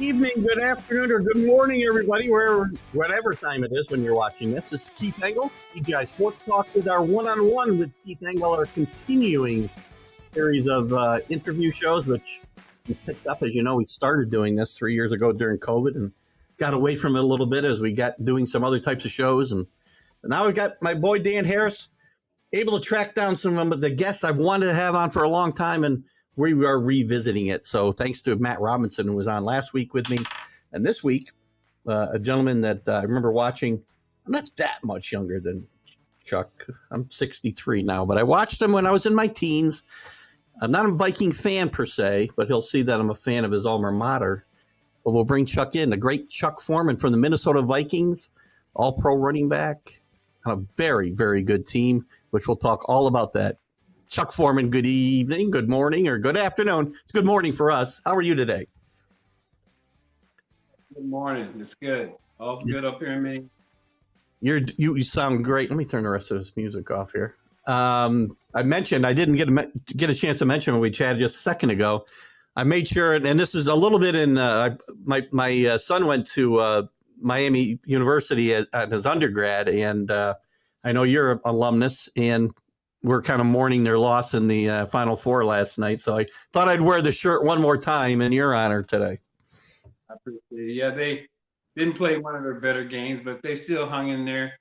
evening, good afternoon, or good morning, everybody, whatever time it is when you're watching this. This is Keith Engle, TGI Sports Talk, with our one-on-one with Keith Engle, our continuing series of interview shows, which we picked up. As you know, we started doing this 3 years ago during COVID and got away from it a little bit as we got doing some other types of shows. And now we got my boy Dan Harris able to track down some of the guests I've wanted to have on for a long time, and we are revisiting it. So thanks to Matt Robinson, who was on last week with me. And this week, a gentleman that I remember watching. I'm not that much younger than Chuck. I'm 63 now, but I watched him when I was in my teens. I'm not a Viking fan per se, but he'll see that I'm a fan of his alma mater. But we'll bring Chuck in, the great Chuck Foreman from the Minnesota Vikings, all-pro running back, on a very, very good team, which we'll talk all about that. Chuck Foreman, good evening, good morning, or good afternoon. It's good morning for us. How are you today? Good morning. It's good. All good up here in Maine. You sound great. Let me turn the rest of this music off here. I mentioned I didn't get a chance to mention when we chatted just a second ago. I made sure, and this is a little bit in my son went to Miami University at his undergrad, and I know you're an alumnus, and we're kind of mourning their loss in the Final Four last night. So I thought I'd wear the shirt one more time in your honor today. I appreciate it. Yeah, they didn't play one of their better games, but they still hung in there.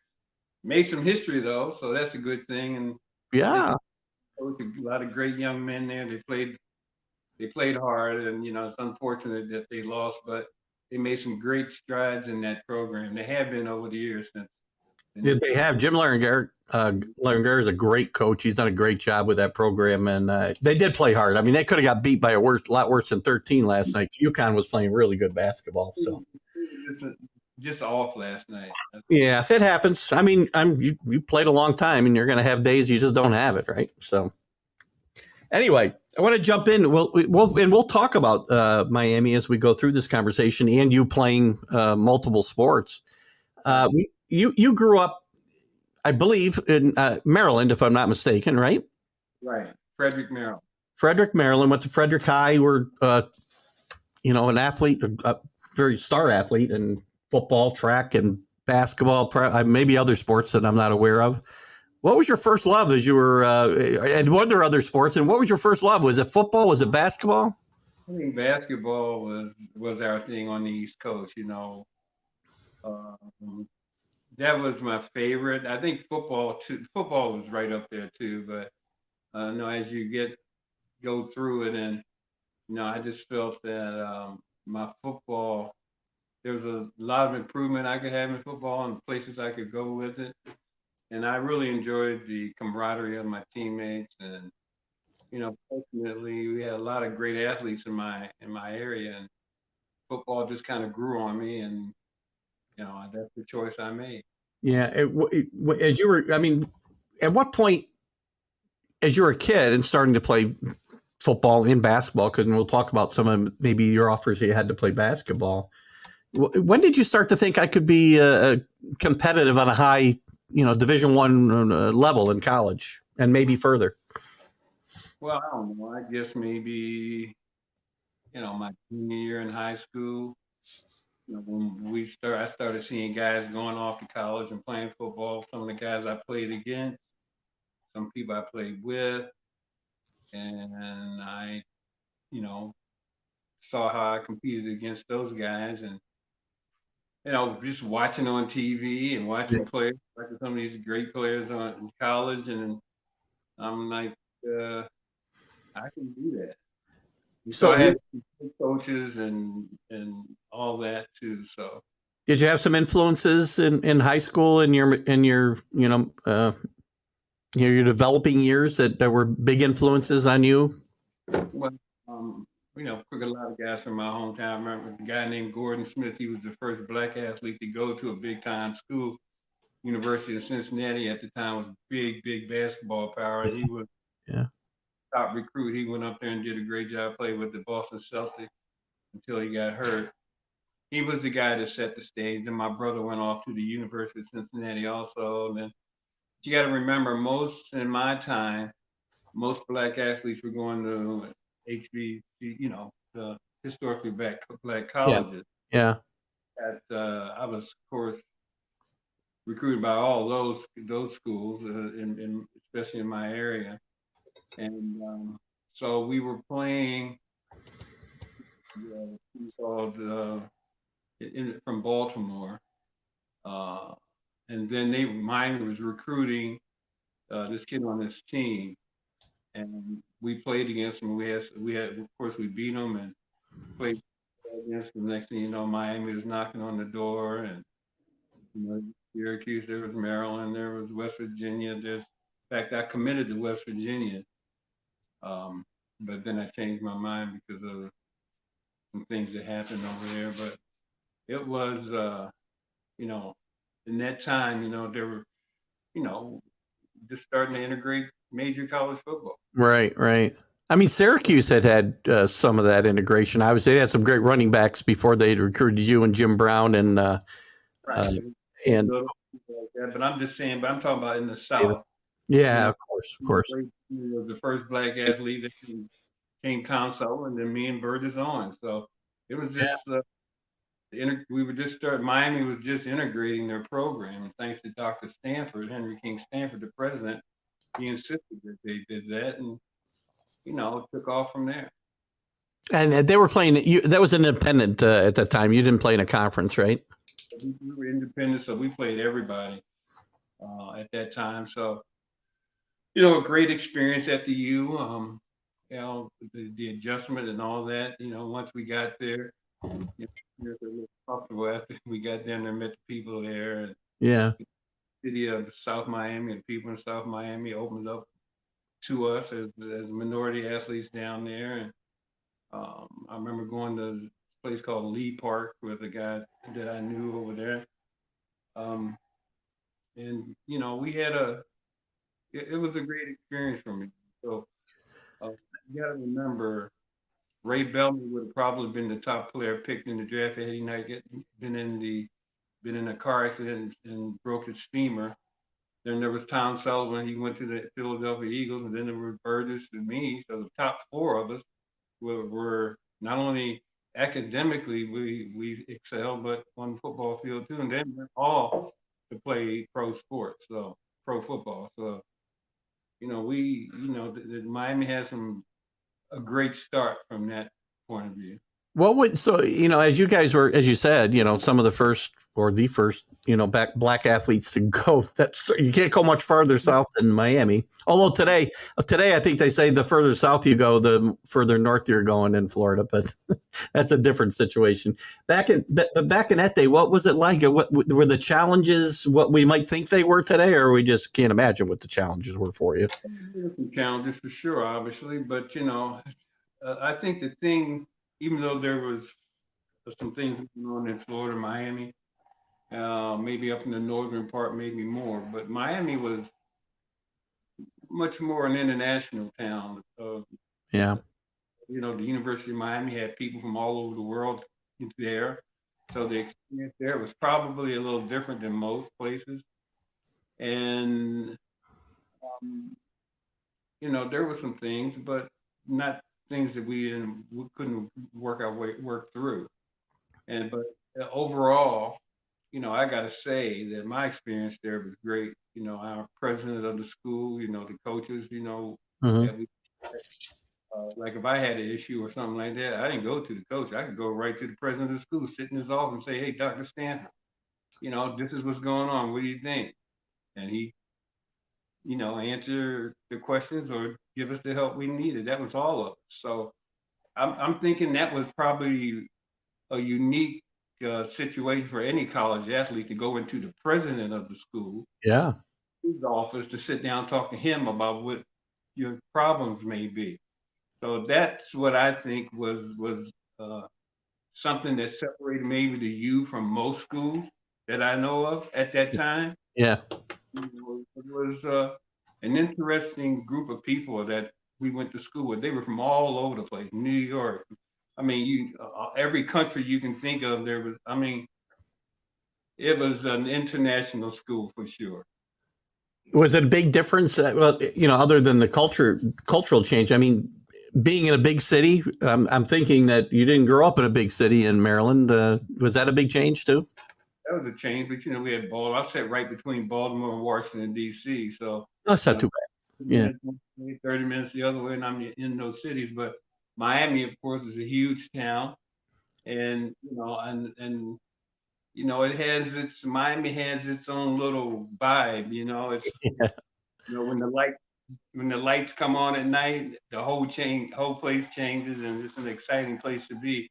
Made some history, though, so that's a good thing. And yeah, a lot of great young men there. They played hard, and it's unfortunate that they lost, but they made some great strides in that program. They have been over the years since. Did they have Jim Larranger? Larranger is a great coach. He's done a great job with that program, and they did play hard. I mean, they could have got beat by a lot worse than 13 last night. UConn was playing really good basketball. So just off last night. Yeah, it happens. I mean, you played a long time, and you're going to have days you just don't have it, right? So anyway, I want to jump in. We'll talk about Miami as we go through this conversation, and you playing multiple sports. You grew up, I believe, in Maryland, if I'm not mistaken, right? Right. Frederick, Maryland. Went to Frederick High. Were an athlete, a very star athlete in football, track, and basketball, maybe other sports that I'm not aware of. What was your first love as you were, and were there other sports? And what was your first love? Was it football? Was it basketball? I think basketball was our thing on the East Coast. That was my favorite. I think football too. Football was right up there too. But as you go through it, and I just felt that my football, there was a lot of improvement I could have in football and places I could go with it. And I really enjoyed the camaraderie of my teammates, and fortunately we had a lot of great athletes in my area, and football just kind of grew on me, and that's the choice I made. Yeah. As you were, I mean, at what point, as you were a kid and starting to play football and basketball, because we'll talk about some of maybe your offers you had to play basketball. When did you start to think I could be competitive on a high, Division I level in college and maybe further? Well, I don't know. I guess maybe, my junior year in high school. When I started seeing guys going off to college and playing football. Some of the guys I played against, some people I played with, and I, saw how I competed against those guys, and just watching on TV and watching players, watching some of these great players in college, and I'm like, I can do that. So I had coaches and all that too. So did you have some influences in high school in your your developing years that were big influences on you? Well, took a lot of guys from my hometown. I remember a guy named Gordon Smith. He was the first black athlete to go to a big time school. University of Cincinnati at the time was big basketball power. He was top recruit. He went up there and did a great job, played with the Boston Celtics until he got hurt. He was the guy that set the stage. And my brother went off to the University of Cincinnati also. And then you got to remember, in my time, most black athletes were going to HBC, the historically black Yeah. colleges. Yeah. I was, of course, recruited by all those schools, especially in my area. And so we were playing called from Baltimore, and then mine was recruiting this kid on this team, and we played against him. Of course, we beat him and played against them. Next thing you know, Miami was knocking on the door, and Syracuse, there was Maryland, there was West Virginia. In fact, I committed to West Virginia, but then I changed my mind because of some things that happened over there. But it was, in that time, there were, just starting to integrate major college football. Right, right. I mean, Syracuse had some of that integration. Obviously, they had some great running backs before they recruited you and Jim Brown and but I'm just saying. But I'm talking about in the South. Yeah, of course. Was the first black athlete that came console, and then me and Burgess on. So it was just we were just Miami was just integrating their program, and thanks to Dr. Stanford, Henry King Stanford, the president, he insisted that they did that, and it took off from there. And they were playing. That was independent at that time. You didn't play in a conference, right? We were independent, so we played everybody at that time. So, a great experience at the U. The adjustment and all that. Once we got there, we were a little comfortable after we got down there, met the people there. And yeah. The city of South Miami and people in South Miami opened up to us as minority athletes down there. And I remember going to a place called Lee Park with a guy that I knew over there. And we had it was a great experience for me. So you got to remember, Ray Bellman would have probably been the top player picked in the draft had he not been in a car accident and broke his femur. Then there was Tom Sullivan. He went to the Philadelphia Eagles, and then there were Burgess and me. So the top four of us were not only academically we excelled, but on the football field too. And then we're all to play pro sports, so pro football. So Miami has a great start from that point of view. As you guys were, as you said, some of the first or the first, black athletes to go. You can't go much farther south than Miami. Although today, I think they say the further south you go, the further north you're going in Florida. But that's a different situation. Back in that day, what was it like? What were the challenges? What we might think they were today, or we just can't imagine what the challenges were for you? Some challenges for sure, obviously, but I think the thing. Even though there was some things going on in Florida, Miami, maybe up in the northern part, maybe more, but Miami was much more an international town. Yeah. The University of Miami had people from all over the world there. So the experience there was probably a little different than most places. And, there were some things, but not things that we couldn't work through. But overall, I got to say that my experience there was great. Our president of the school, the coaches, Mm-hmm. Like if I had an issue or something like that, I didn't go to the coach. I could go right to the president of the school, sit in his office and say, "Hey, Dr. Stanford, this is what's going on. What do you think?" And he, answer the questions or give us the help we needed. That was all of it. So I'm thinking that was probably a unique situation for any college athlete to go into the president of the school, his office, to sit down and talk to him about what your problems may be. So that's what I think was something that separated maybe the U from most schools that I know of at that time. Yeah. It was an interesting group of people that we went to school with. They were from all over the place, New York. I mean, every country you can think of, there was. I mean, it was an international school for sure. Was it a big difference? Other than the cultural change, I mean, being in a big city, I'm thinking that you didn't grow up in a big city in Maryland. Was that a big change too? That was a change, but we had Baltimore. I sat right between Baltimore and Washington D.C. So That's you not know, too bad. Yeah. minutes one way, 30 minutes the other way, and I'm in those cities. But Miami, of course, is a huge town, and it has Miami has its own little vibe. It's Yeah. when the lights come on at night, the whole place changes, and it's an exciting place to be.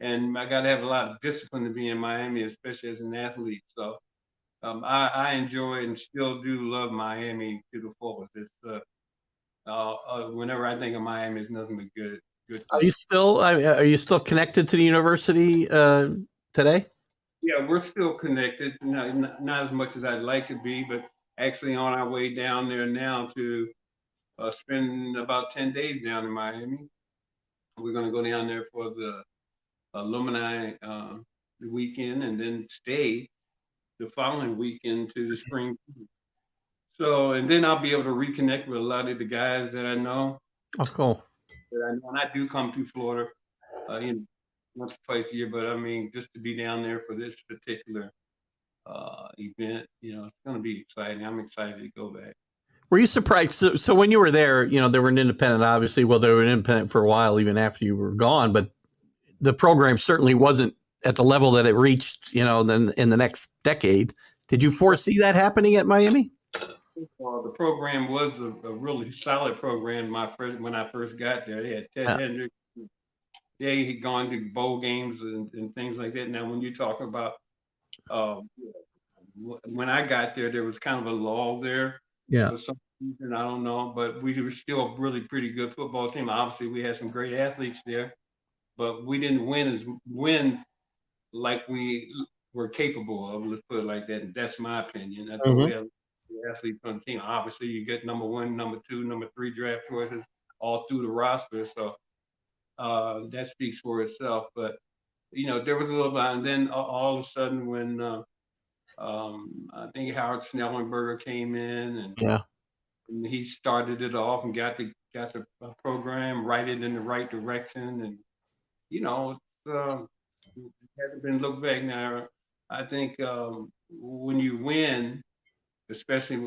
And I got to have a lot of discipline to be in Miami, especially as an athlete. So I enjoy and still do love Miami to the fullest. It's whenever I think of Miami, it's nothing but good things. Are you still connected to the university today? Yeah, we're still connected. Not as much as I'd like to be, but actually on our way down there now to spend about 10 days down in Miami. We're going to go down there for the alumni weekend and then stay the following weekend to the spring. So, and then I'll be able to reconnect with a lot of the guys that I know. Oh, cool. And I do come to Florida, once or twice a year. But I mean, just to be down there for this particular event, it's going to be exciting. I'm excited to go back. Were you surprised? So when you were there, they were an independent, obviously. Well, they were an independent for a while, even after you were gone. But the program certainly wasn't at the level that it reached, then in the next decade. Did you foresee that happening at Miami? The program was a really solid program. When I first got there, they had Ted Hendricks. They had gone to bowl games and things like that. Now, when you talk about when I got there was kind of a lull there. Yeah. For some reason, I don't know, but we were still a really pretty good football team. Obviously, we had some great athletes there, but we didn't win like we were capable of. Let's put it like that. And that's my opinion. I think we have athletes on the team. Obviously, you get number 1, number 2, number 3 draft choices all through the roster. So that speaks for itself. But there was a little bit, and then all of a sudden when I think Howard Snellenberger came in and he started it off and got the program righted in the right direction, and it hasn't been looked back now. I think when you win, especially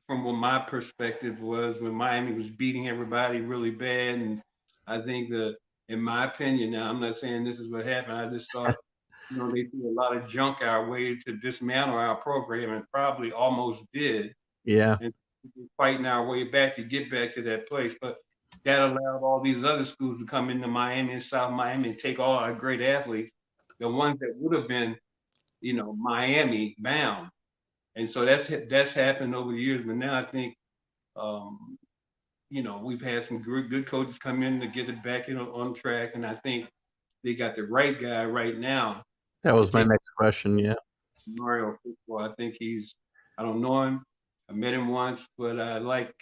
from what my perspective was when Miami was beating everybody really bad, and I think that, in my opinion, now I'm not saying this is what happened. I just thought, they threw a lot of junk our way to dismantle our program, and probably almost did. Yeah. And fighting our way back to get back to that place, but that allowed all these other schools to come into Miami and South Miami and take all our great athletes, the ones that would have been, Miami bound. And so that's happened over the years. But now I think, we've had some good coaches come in to get it back on track, and I think they got the right guy right now. That was my next question. Yeah. Mario football. I think I don't know him. I met him once, but I like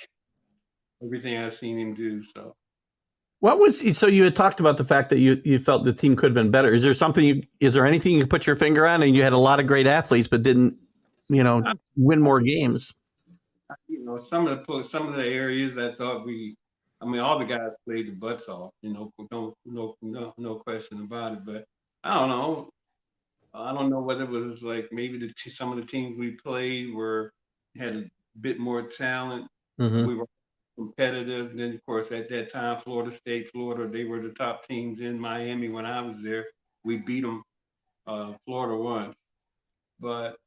everything I've seen him do. So. So you had talked about the fact that you felt the team could have been better. Is there anything you could put your finger on? And you had a lot of great athletes, but didn't, win more games. Some of the areas I thought all the guys played the butts off, no question about it. But I don't know. I don't know whether it was like maybe some of the teams we played had a bit more talent. Mm-hmm. We were competitive. Then, of course, at that time, Florida State, Florida, they were the top teams in Miami when I was there. We beat them, Florida once. But,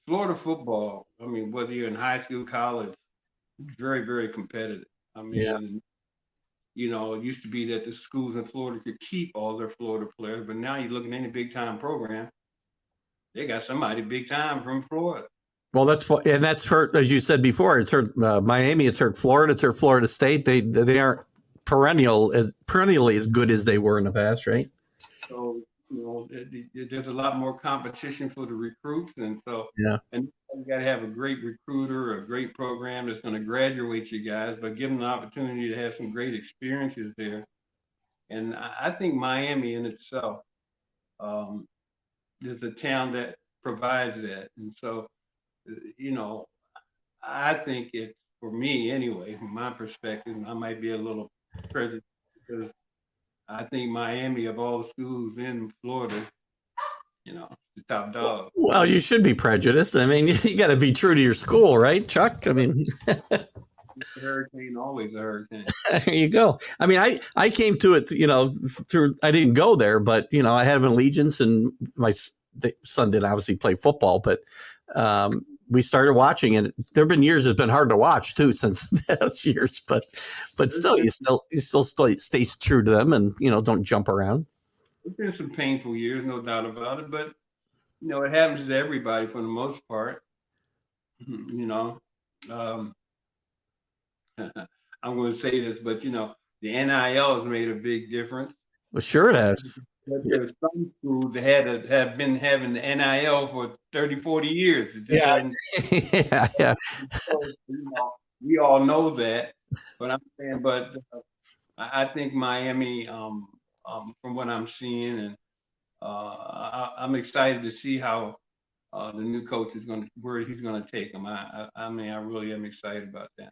Florida football, whether you're in high school, college, very, very competitive. It used to be that the schools in Florida could keep all their Florida players, but now you look at any big time program, they got somebody big time from Florida. Well, that's hurt, as you said before. It's hurt Miami. It's hurt Florida. It's hurt Florida State. They aren't perennially as good as they were in the past, right? So there's a lot more competition for the recruits, and so and you got to have a great recruiter, a great program that's going to graduate you guys, but give them the opportunity to have some great experiences there. And I think Miami in itself is a town that provides that, and so I think for me anyway, from my perspective, I might be a little prejudiced because I think Miami, of all the schools in Florida, the top dog. Well, you should be prejudiced. I mean, you got to be true to your school, right, Chuck? I mean, The hurricane, always a hurricane. there you go. I mean, I came to it, through, I didn't go there, but, I have an allegiance, and my son did obviously play football, but we started watching, and there have been years it's been hard to watch too since those years, but still, you still stay true to them, and, don't jump around. There's been some painful years, no doubt about it, but, it happens to everybody for the most part. I'm going to say this, but the NIL has made a big difference. Well, sure it has. But there's some schools that have been having the NIL for 30, 40 years. Yeah. Yeah. So, we all know that, but I'm saying, I think Miami, from what I'm seeing, and I'm excited to see how the new coach where he's going to take them. I mean, I really am excited about that.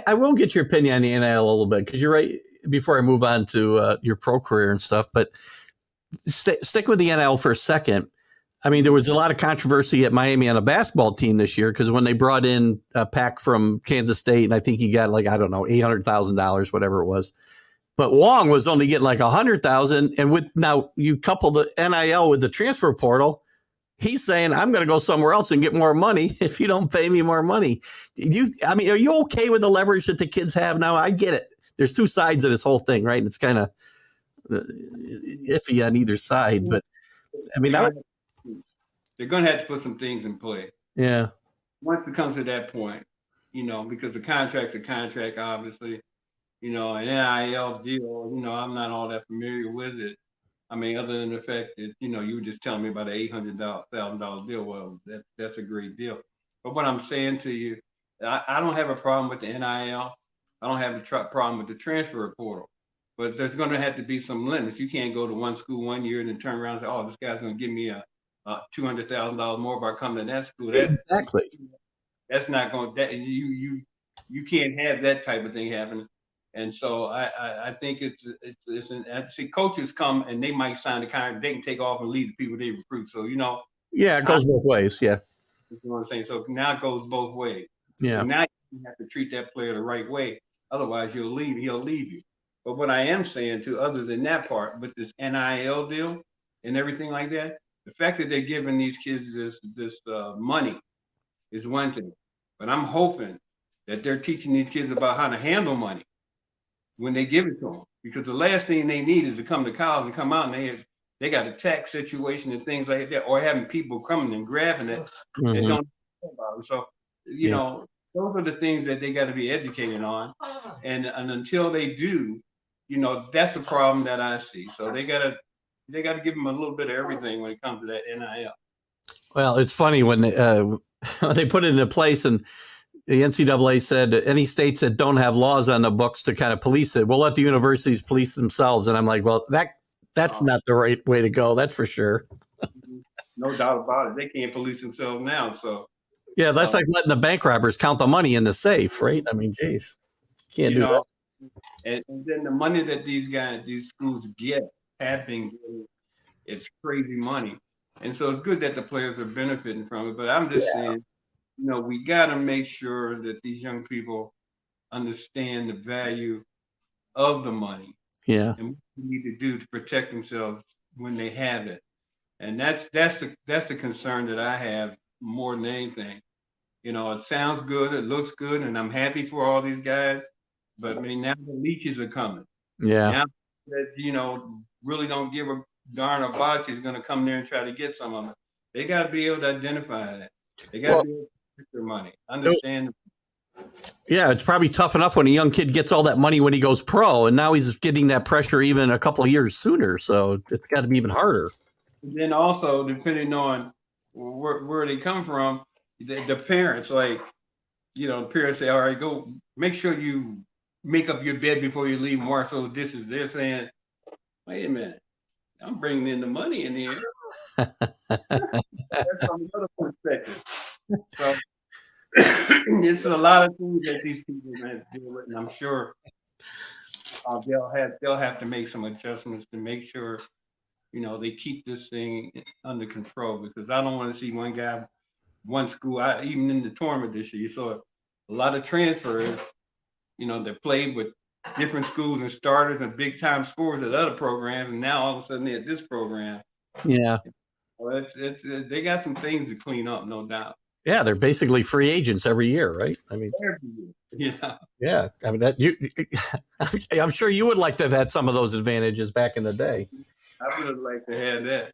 I will get your opinion on the NIL a little bit, because you're right. Before I move on to your pro career and stuff, but stick with the NIL for a second. I mean, there was a lot of controversy at Miami on a basketball team this year, because when they brought in a pack from Kansas State, and I think he got $800,000, whatever it was. But Wong was only getting $100,000. And now you couple the NIL with the transfer portal, he's saying, I'm going to go somewhere else and get more money if you don't pay me more money. Are you okay with the leverage that the kids have now? I get it. There's two sides of this whole thing, right? And it's kind of iffy on either side. But I mean, they're going to have to put some things in play. Yeah. Once it comes to that point, because the contract's a contract, obviously, an NIL deal, I'm not all that familiar with it. I mean, other than the fact that, you were just telling me about an $800,000 deal. Well, that's a great deal. But what I'm saying to you, I don't have a problem with the NIL. I don't have a problem with the transfer portal. But there's going to have to be some limits. You can't go to one school one year and then turn around and say, oh, this guy's going to give me a $200,000 more if I come to that school. Exactly. That's not going to, you can't have that type of thing happen. And so I think see, coaches come and they might sign the contract, they can take off and leave the people they recruit. So, Yeah, it goes both ways. Yeah. You know what I'm saying? So now it goes both ways. Yeah. So now you have to treat that player the right way. Otherwise, he'll leave you. But what I am saying too, other than that part, with this NIL deal and everything like that, the fact that they're giving these kids this money is one thing. But I'm hoping that they're teaching these kids about how to handle money when they give it to them. Because the last thing they need is to come to college and come out and they got a tax situation and things like that, or having people coming and grabbing it and don't know about it. So, those are the things that they got to be educated on. And until they do, that's a problem that I see. So they got to give them a little bit of everything when it comes to that NIL. Well, it's funny when they put it into place, and the NCAA said any states that don't have laws on the books to kind of police it, we'll let the universities police themselves. And I'm like, well, that's not the right way to go. That's for sure. No doubt about it. They can't police themselves now. So yeah, that's like letting the bank robbers count the money in the safe, right? I mean, geez, can't do that. And then the money that these schools have been getting, it's crazy money. And so it's good that the players are benefiting from it. But I'm just saying, we got to make sure that these young people understand the value of the money. Yeah. And what they need to do to protect themselves when they have it. And that's the concern that I have more than anything. It sounds good, it looks good, and I'm happy for all these guys. But I mean, now the leeches are coming. Yeah. Now that really don't give a darn about you is going to come there and try to get some of it. They got to be able to identify that. They got to be able to protect their money. Understand. Yeah, it's probably tough enough when a young kid gets all that money when he goes pro, and now he's getting that pressure even a couple of years sooner. So it's got to be even harder. And then also, depending on where they come from, the parents, the parents say, all right, go make sure you make up your bed before you leave and wash those dishes. They're saying, wait a minute, I'm bringing in the money in here. That's from another perspective. So it's a lot of things that these people have to deal with, and I'm sure they'll have to make some adjustments to make sure they keep this thing under control, because I don't want to see one school. Even in the tournament this year, you saw a lot of transfers, that played with different schools and started and big time scores at other programs, and now all of a sudden they're at this program. Yeah. Well, they got some things to clean up, no doubt. Yeah, they're basically free agents every year, right? I mean, yeah. Yeah, I mean I'm sure you would like to have had some of those advantages back in the day. I would have liked to have that.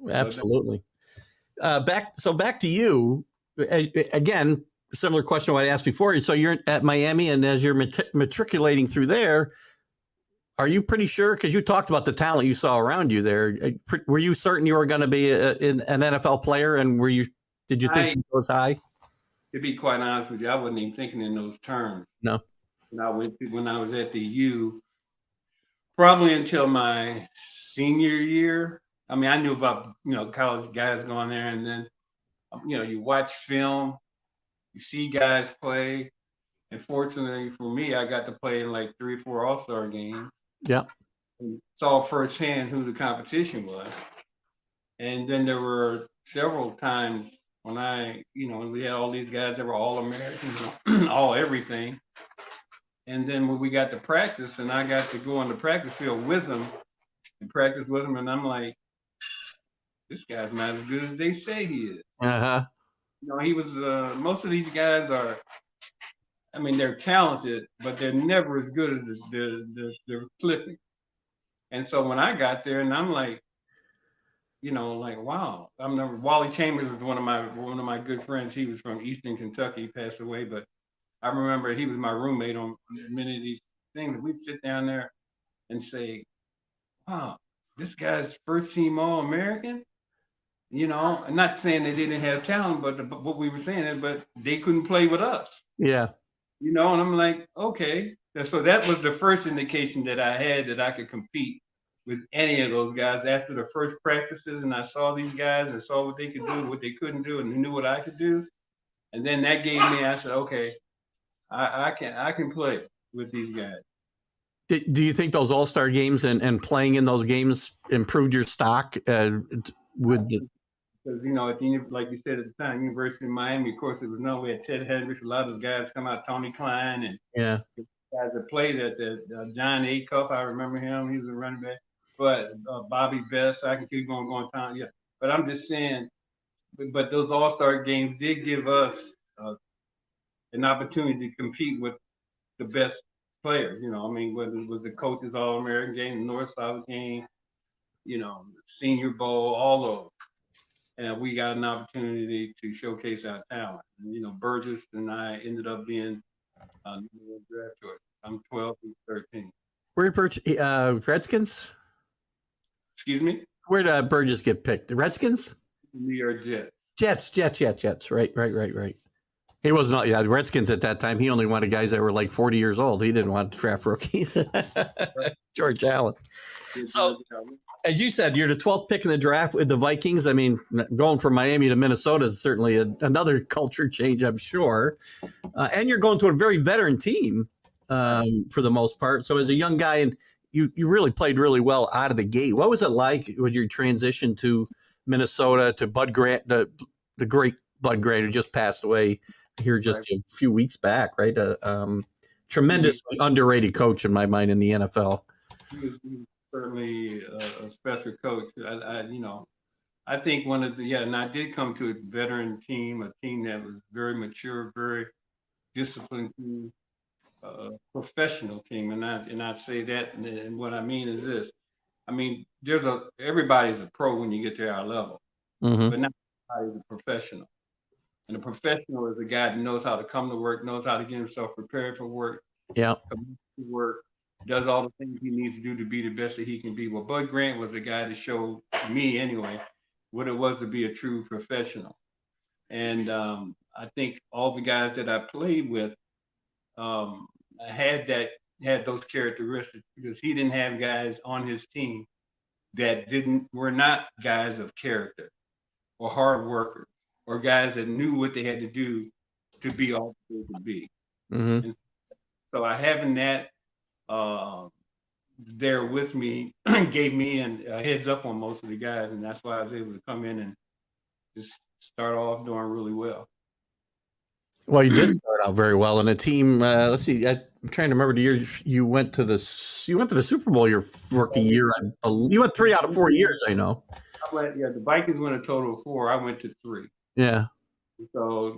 Absolutely. Back to you again. Similar question to what I asked before. So you're at Miami, and as you're matriculating through there, are you pretty sure? Because you talked about the talent you saw around you there. Were you certain you were going to be an NFL player? And did you think it was high? To be quite honest with you, I wasn't even thinking in those terms. No. When I was at the U, probably until my senior year. I mean, I knew about college guys going there, and then you watch film, you see guys play, and fortunately for me, I got to play in like 3 or 4 All-Star games. Yeah. And saw firsthand who the competition was, and then there were several times when we had all these guys that were all Americans, all everything. And then when we got to practice, and I got to go on the practice field with them and practice with them, and I'm like, this guy's not as good as they say he is. Uh-huh. He was. Most of these guys are. I mean, they're talented, but they're never as good as the flipping. And so when I got there, and I'm like, wow. I remember Wally Chambers was one of my good friends. He was from Eastern Kentucky. He passed away, but I remember he was my roommate on many of these things. We'd sit down there and say, wow, this guy's first team All-American. I'm not saying they didn't have talent, but what we were saying is, but they couldn't play with us. Yeah. And I'm like, okay. So that was the first indication that I had that I could compete with any of those guys after the first practices. And I saw these guys and saw what they could do, what they couldn't do, and knew what I could do. And then that gave me, I said, okay, I can play with these guys. Do you think those All-Star games and playing in those games improved your stock with the? Because like you said at the time, University of Miami, of course, it was known we had Ted Hendricks, a lot of those guys come out, Tony Klein, and guys that played at the John Acuff. I remember him; he was a running back. But Bobby Best, I can keep going down. Yeah, but I'm just saying. But those All-Star games did give us an opportunity to compete with the best players. Whether it was the coaches All-American game, the North-South game, Senior Bowl, all those. And we got an opportunity to showcase our talent. Burgess and I ended up being draft choice. I'm 12 and 13. Where did Redskins? Excuse me? Where did Burgess get picked? The Redskins? New York Jets. Jets. Right. He wasn't, the Redskins at that time. He only wanted guys that were like 40 years old. He didn't want draft rookies. George Allen. So, as you said, you're the 12th pick in the draft with the Vikings. I mean, going from Miami to Minnesota is certainly another culture change, I'm sure. And you're going to a very veteran team for the most part. So as a young guy, and you really played really well out of the gate. What was it like with your transition to Minnesota, to Bud Grant, the great Bud Grant, who just passed away here just a few weeks back, right? Tremendously underrated coach in my mind in the NFL. He was certainly a special coach. I think and I did come to a veteran team, a team that was very mature, very disciplined team, professional team. And I say that, and what I mean is this. I mean, everybody's a pro when you get to our level, but not everybody's a professional. And a professional is a guy that knows how to come to work, knows how to get himself prepared for work, work, does all the things he needs to do to be the best that he can be. Well, Bud Grant was a guy that showed me anyway what it was to be a true professional. And I think all the guys that I played with had those characteristics, because he didn't have guys on his team that were not guys of character or hard workers, or guys that knew what they had to do to be all they could be. Mm-hmm. And so I having that there with me gave me a heads up on most of the guys, and that's why I was able to come in and just start off doing really well. Well, you did start out very well in a team. Let's see, I'm trying to remember the year you went to the Super Bowl your rookie year. You went 3 out of 4 years. I know. The Vikings went a total of 4. I went to 3. Yeah. So,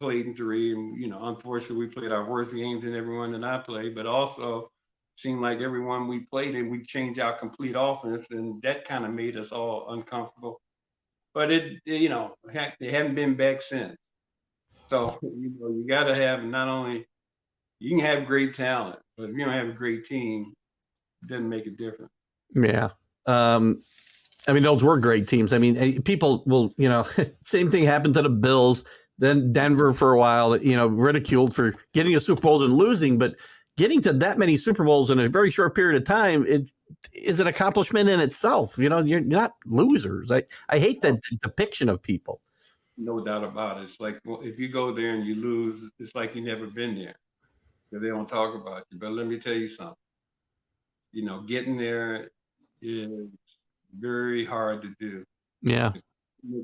played in 3, and, unfortunately, we played our worst games in everyone that I played, but also seemed like everyone we played in, we changed our complete offense, and that kind of made us all uncomfortable. But they haven't been back since. So, you got to have not only, you can have great talent, but if you don't have a great team, it doesn't make a difference. Yeah. I mean, those were great teams. I mean, people will, same thing happened to the Bills, then Denver for a while, ridiculed for getting a Super Bowl and losing, but getting to that many Super Bowls in a very short period of time, it is an accomplishment in itself. You're not losers. I hate that depiction of people. No doubt about it. It's like, well, if you go there and you lose, it's like you never been there. Because they don't talk about you. But let me tell you something. Getting there is very hard to do. Yeah.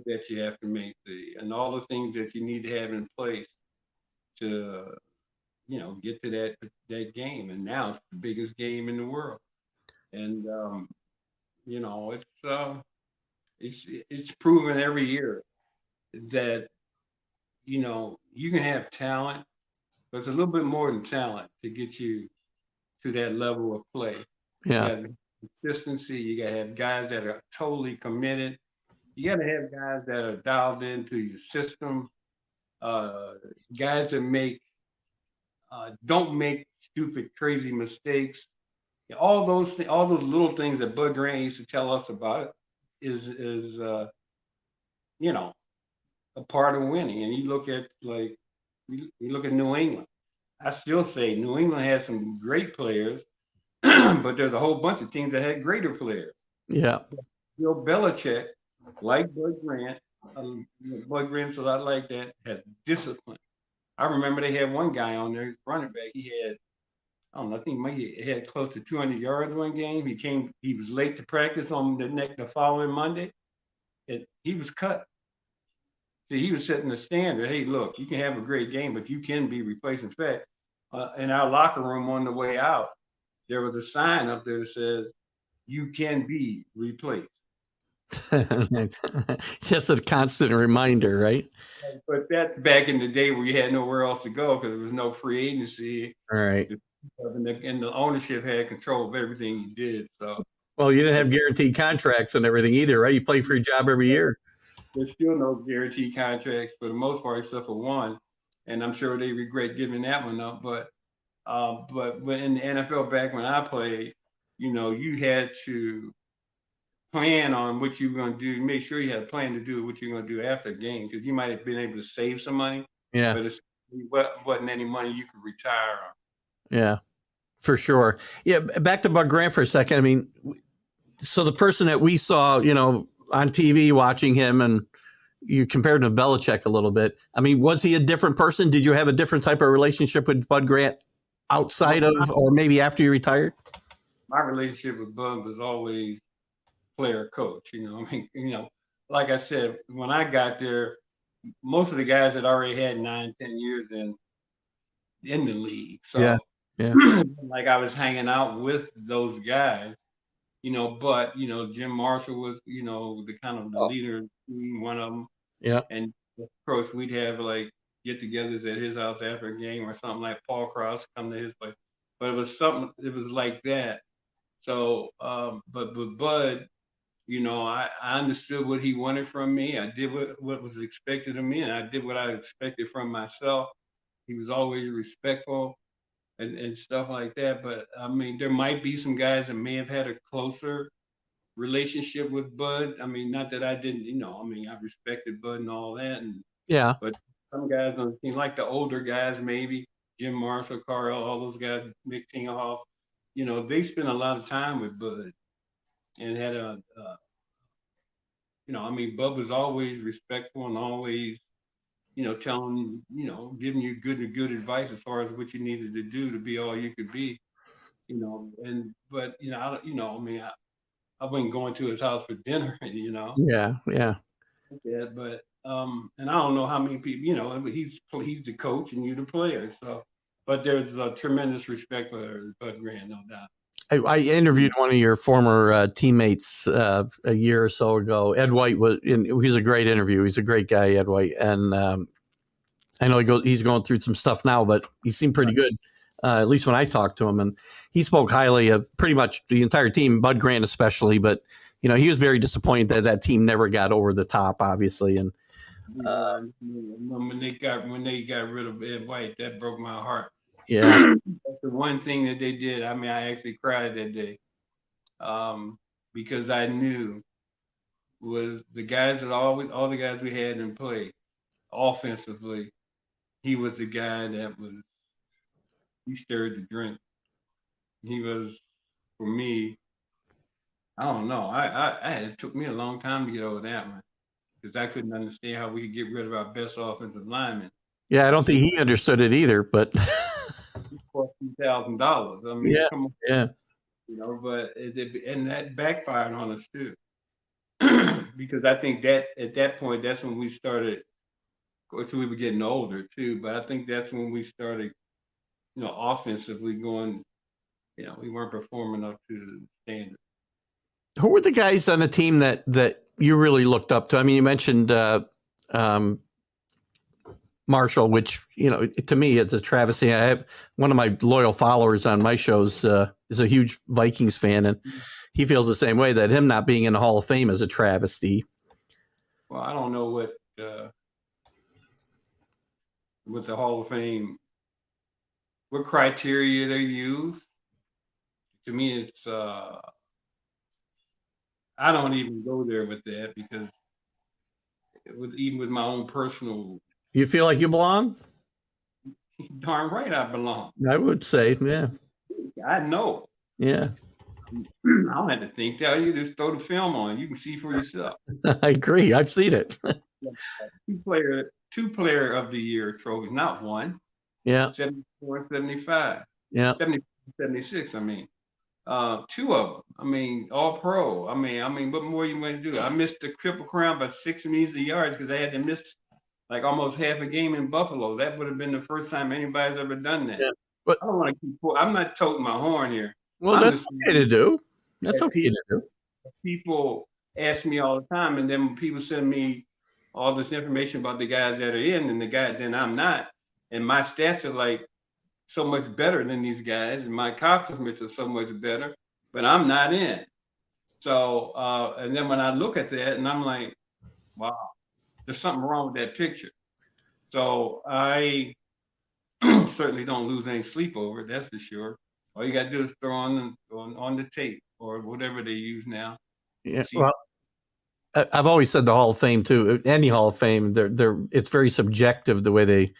That you have to make and all the things that you need to have in place to, get to that game. And now it's the biggest game in the world. And it's proven every year that you can have talent, but it's a little bit more than talent to get you to that level of play. Yeah. You got consistency. You got to have guys that are totally committed. You got to have guys that are dialed into your system. Guys that don't make stupid, crazy mistakes. All those little things that Bud Grant used to tell us about is a part of winning. And you look at New England. I still say New England has some great players, but there's a whole bunch of teams that had greater players. Yeah. Bill Belichick, like Bud Grant, Bud Grant's a lot like that, has discipline. I remember they had one guy on there, running back. He had, I don't know, I think he had close to 200 yards one game. He was late to practice on the following Monday. He was cut. See, he was setting the standard. Hey, look, you can have a great game, but you can be replaced. In fact, in our locker room on the way out, there was a sign up there that says, "You can be replaced." Just a constant reminder, right? But that's back in the day where you had nowhere else to go because there was no free agency. All right. And the ownership had control of everything you did. So, well, you didn't have guaranteed contracts and everything either, right? You play for your job every year. There's still no guaranteed contracts for the most part, except for one, and I'm sure they regret giving that one up. But when in the NFL back when I played, you had to plan on what you were going to do. Make sure you had a plan to do what you're going to do after the game, because you might have been able to save some money. Yeah. But it wasn't any money you could retire on. Yeah, for sure. Yeah. Back to Bud Grant for a second. I mean, so the person that we saw, on TV watching him, and you compared him to Belichick a little bit. I mean, was he a different person? Did you have a different type of relationship with Bud Grant outside of, or maybe after you retired? My relationship with Bud was always player coach. Like I said, when I got there, most of the guys had already had 9, 10 years in the league. So yeah. Like I was hanging out with those guys. But Jim Marshall was, the kind of the leader, one of them. Yeah. And of course, we'd have like get-togethers at his house after a game or something, like Paul Krause come to his place. But it was like that. So, but with Bud, I understood what he wanted from me. I did what was expected of me, and I did what I expected from myself. He was always respectful. And stuff like that. But I mean, there might be some guys that may have had a closer relationship with Bud. I mean, not that I didn't, I respected Bud and all that. But some guys on the team, like the older guys, maybe Jim Marshall, Carl, all those guys, Mick Tingelhoff, they spent a lot of time with Bud and had Bud was always respectful and always, telling, giving you good advice as far as what you needed to do to be all you could be, but I mean, I wasn't going to his house for dinner, Yeah, yeah. Yeah, but and I don't know how many people, he's the coach and you're the player, so. But there's a tremendous respect for Bud Grant, no doubt. I interviewed one of your former teammates a year or so ago. Ed White he's a great interview. He's a great guy, Ed White, and I know he's going through some stuff now, but he seemed pretty good, at least when I talked to him. And he spoke highly of pretty much the entire team, Bud Grant especially. But he was very disappointed that team never got over the top, obviously. And when they got rid of Ed White, that broke my heart. Yeah, that's the one thing that they did. I mean, I actually cried that day, because I knew was the guys that all the guys we had in play offensively. He was the guy he stirred the drink. He was, for me, I don't know. It took me a long time to get over that one because I couldn't understand how we could get rid of our best offensive lineman. Yeah, I don't think he understood it either, but $2,000. I mean, yeah, come on. Yeah. But and that backfired on us too. Because I think that at that point, that's when we started. Of course, we were getting older too, but I think that's when we started, offensively going. We weren't performing up to the standard. Who were the guys on the team that you really looked up to? I mean, you mentioned Marshall, which, to me, it's a travesty. I have one of my loyal followers on my shows is a huge Vikings fan, and he feels the same way, that him not being in the Hall of Fame is a travesty. Well, I don't know what with the Hall of Fame, what criteria they use. To me, it's I don't even go there with that because even with my own personal. You feel like you belong? Darn right I belong. I would say, yeah. I know. Yeah. I don't have to think that. You just throw the film on. You can see for yourself. I agree. I've seen it. Two player of the year trophies, not one. Yeah. 74 and 75. Yeah. 76, I mean. Two of them. I mean, all pro. I mean, what more you want to do? I missed the Triple Crown by 6 measly yards because I had to miss like almost half a game in Buffalo. That would have been the first time anybody's ever done that. Yeah. But I don't want to keep. I'm not toting my horn here. Well, that's okay to do. That's okay to do. People ask me all the time, and then when people send me all this information about the guys that are in, and then I'm not, and my stats are like so much better than these guys, and my accomplishments are so much better, but I'm not in. So, and then when I look at that, and I'm like, wow, there's something wrong with that picture. So I certainly don't lose any sleep over it, that's for sure. All you got to do is throw on the tape or whatever they use now. Yeah, well, I've always said the Hall of Fame too. Any Hall of Fame, it's very subjective the way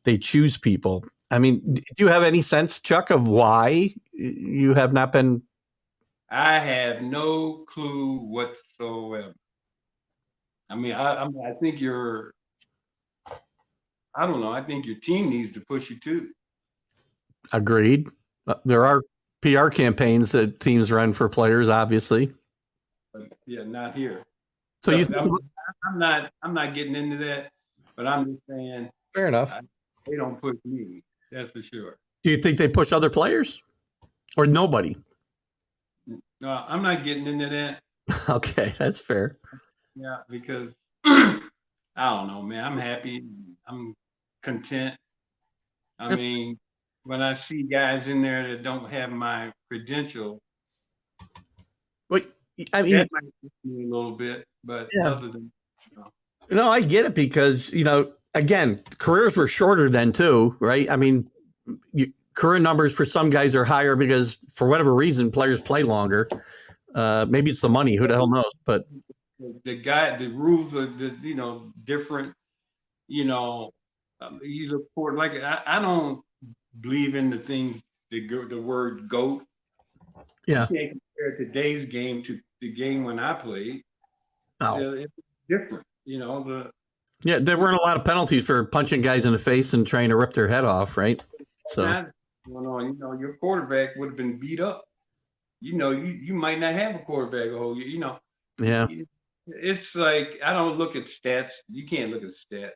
they choose people. I mean, do you have any sense, Chuck, of why you have not been? I have no clue whatsoever. I mean, I think I don't know. I think your team needs to push you too. Agreed. There are PR campaigns that teams run for players, obviously. But yeah, not here. So you think I'm not getting into that, but I'm just saying. Fair enough. They don't push me. That's for sure. Do you think they push other players, or nobody? No, I'm not getting into that. Okay, that's fair. Yeah, because I don't know, man. I'm happy. I'm content. I mean, when I see guys in there that don't have my credential, wait, I mean, that might push me a little bit, but other than no, I get it because again, careers were shorter then too, right? I mean, career numbers for some guys are higher because for whatever reason, players play longer. Maybe it's the money. Who the hell knows? But the rules are different. You look for like I don't believe in the word GOAT. Yeah, you can't compare today's game to the game when I played. Oh. It's different. Yeah, there weren't a lot of penalties for punching guys in the face and trying to rip their head off, right? So Not going on, your quarterback would have been beat up. You might not have a quarterback a whole year. yeah. It's like I don't look at stats. You can't look at stats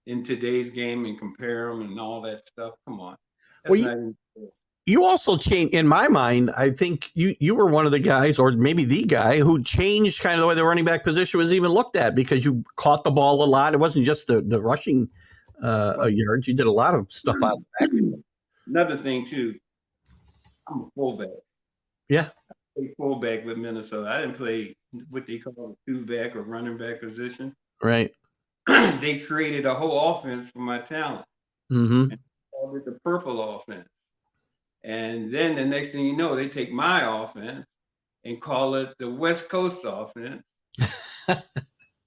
in today's game and compare them and all that stuff. Come on, that's Well, not even fair. you also changed, in my mind, I think you were one of the guys, or maybe the guy, who changed kind of the way the running back position was even looked at, because you caught the ball a lot. It wasn't just the rushing yards. You did a lot of stuff out of the backfield. Another thing too, I'm a fullback. Yeah. I played fullback with Minnesota. I didn't play what they call a two-back or running back position. Right. They created a whole offense for my talent. Mm-hmm. And called it the purple offense. And then the next thing you know, they take my offense and call it the West Coast offense.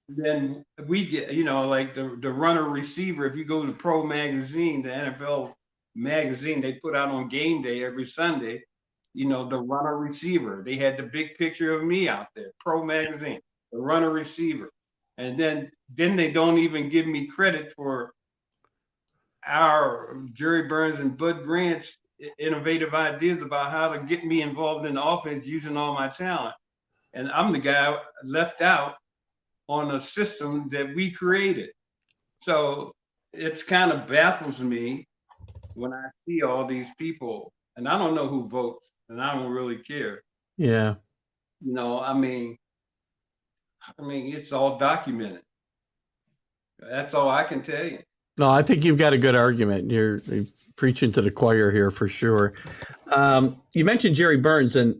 Then we get, like the runner receiver. If you go to Pro Magazine, the NFL magazine, they put out on game day every Sunday, the runner receiver. They had the big picture of me out there, Pro Magazine, the runner receiver. And then they don't even give me credit for our Jerry Burns and Bud Grant's innovative ideas about how to get me involved in the offense using all my talent. And I'm the guy left out on a system that we created. So it's kind of baffles me when I see all these people, and I don't know who votes, and I don't really care. Yeah. I mean, it's all documented. That's all I can tell you. No, I think you've got a good argument. You're preaching to the choir here for sure. You mentioned Jerry Burns and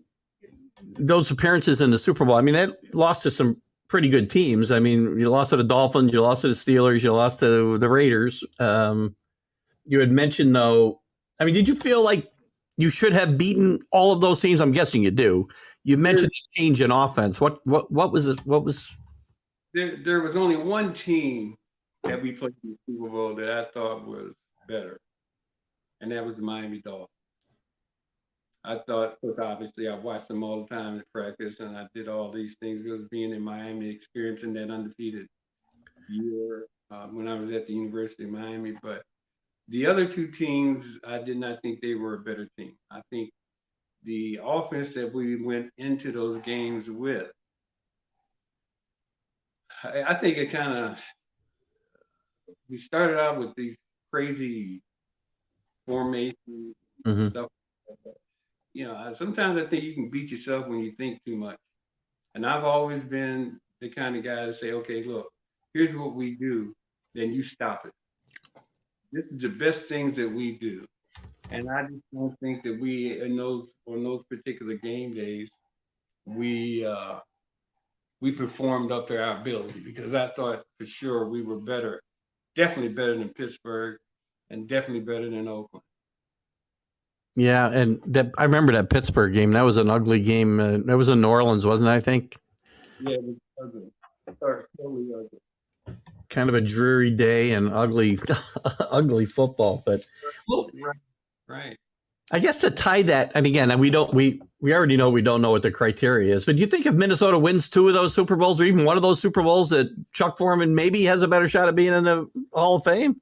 those appearances in the Super Bowl. I mean, that lost to some pretty good teams. I mean, you lost to the Dolphins, you lost to the Steelers, you lost to the Raiders. You had mentioned, though, I mean, did you feel like you should have beaten all of those teams? I'm guessing you do. You mentioned the change in offense. What was it? What was there was only one team that we played in the Super Bowl that I thought was better, and that was the Miami Dolphins. I thought, because obviously I watched them all the time in practice, and I did all these things because being in Miami, experiencing that undefeated year when I was at the University of Miami. But the other two teams, I did not think they were a better team. I think the offense that we went into those games with, I think it kind of, we started out with these crazy formations, stuff. Sometimes I think you can beat yourself when you think too much. And I've always been the kind of guy to say, okay, look, here's what we do, then you stop it. This is the best things that we do. And I just don't think that we, on those particular game days, we performed up to our ability, because I thought for sure we were better, definitely better than Pittsburgh, and definitely better than Oakland. Yeah, and I remember that Pittsburgh game. That was an ugly game. That was in New Orleans, wasn't it, I think? Yeah, it was ugly. Totally ugly. Kind of a dreary day and ugly, ugly football. But well, right. I guess to tie that, and again, we already know we don't know what the criteria is. But do you think if Minnesota wins two of those Super Bowls, or even one of those Super Bowls, that Chuck Foreman maybe has a better shot of being in the Hall of Fame?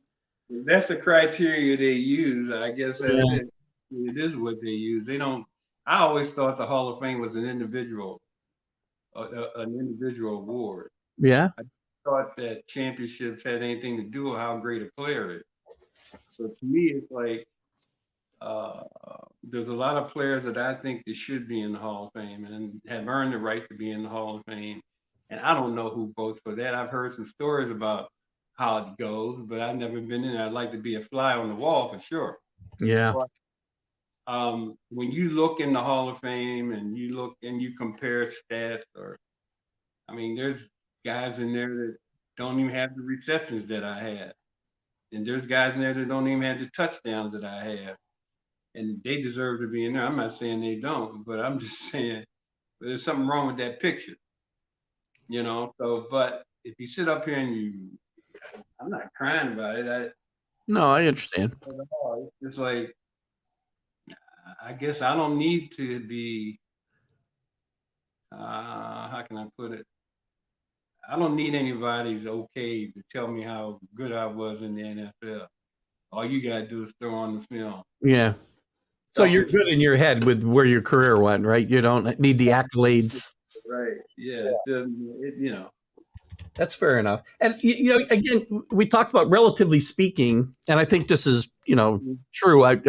That's the criteria they use. I guess that's it. It is what they use. They don't. I always thought the Hall of Fame was an individual award. Yeah. I thought that championships had anything to do with how great a player is. So to me, it's like there's a lot of players that I think that should be in the Hall of Fame and have earned the right to be in the Hall of Fame. And I don't know who votes for that. I've heard some stories about how it goes, but I've never been in there. I'd like to be a fly on the wall for sure. Yeah. But, when you look in the Hall of Fame and you look and you compare stats, there's guys in there that don't even have the receptions that I had. And there's guys in there that don't even have the touchdowns that I have. And they deserve to be in there. I'm not saying they don't, but I'm just saying there's something wrong with that picture. So, but if you sit up here and I'm not crying about it. No, I understand. It's just like, I guess I don't need to be, how can I put it? I don't need anybody's okay to tell me how good I was in the NFL. All you gotta do is throw on the film. Yeah. So you're good in your head with where your career went, right? You don't need the accolades. Right. Yeah. It. That's fair enough. And again, we talked about relatively speaking, and I think this is true.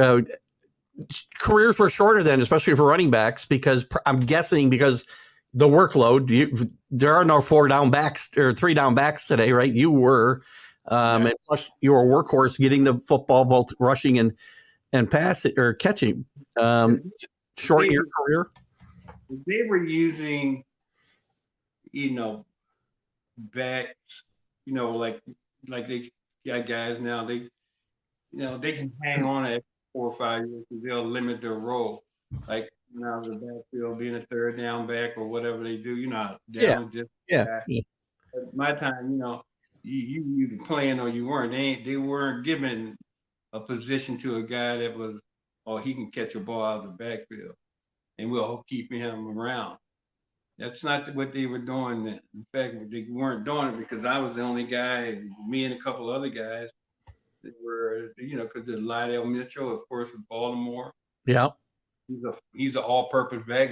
Careers were shorter then, especially for running backs, because I'm guessing because the workload. There are no 4 down backs or 3 down backs today, right? You were, and plus you were a workhorse getting the football, both rushing and passing or catching. Shorten your career. They were using, backs, like they got guys now. They can hang on at 4 or 5 years because they'll limit their role. Like now the backfield being a 3rd down back or whatever they do. At my time, you either playing or you weren't. They weren't giving a position to a guy that was, oh, he can catch a ball out of the backfield, and we'll keep him around. That's not what they were doing then. In fact, they weren't doing it because I was the only guy, me and a couple other guys that were, because there's Lydell Mitchell, of course, with Baltimore. Yeah. He's an all-purpose back.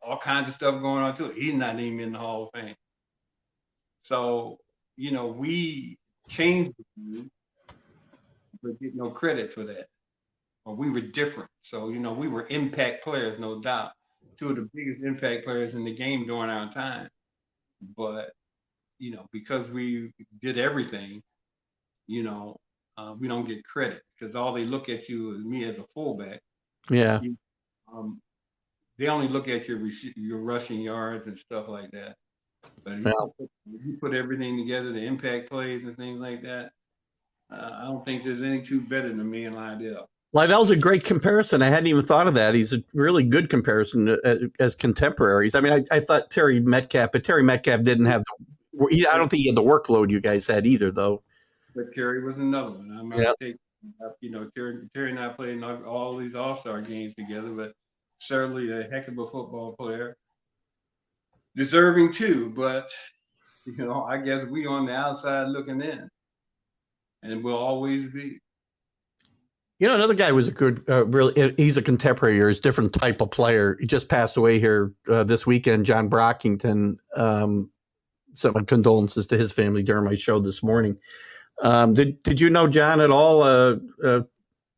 All kinds of stuff going on too. He's not even in the Hall of Fame. So, we changed the game, but get no credit for that. Or we were different. So, we were impact players, no doubt. 2 of the biggest impact players in the game during our time. But, because we did everything, we don't get credit because all they look at you as me as a fullback. Yeah. They only look at your rushing yards and stuff like that. But if you put everything together, the impact plays and things like that, I don't think there's any 2 better than me and Lydell. Lydell's a great comparison. I hadn't even thought of that. He's a really good comparison as contemporaries. I mean, I thought Terry Metcalf, but Terry Metcalf didn't have I don't think he had the workload you guys had either, though. But Terry was another one. I'm going to take, Terry and I played in all these All-Star games together, but certainly a heck of a football player. Deserving too, but, I guess we on the outside looking in. And will always be. Another guy was a good, he's a contemporary or he's a different type of player. He just passed away here this weekend, John Brockington. So my condolences to his family during my show this morning. Did you know John at all? Played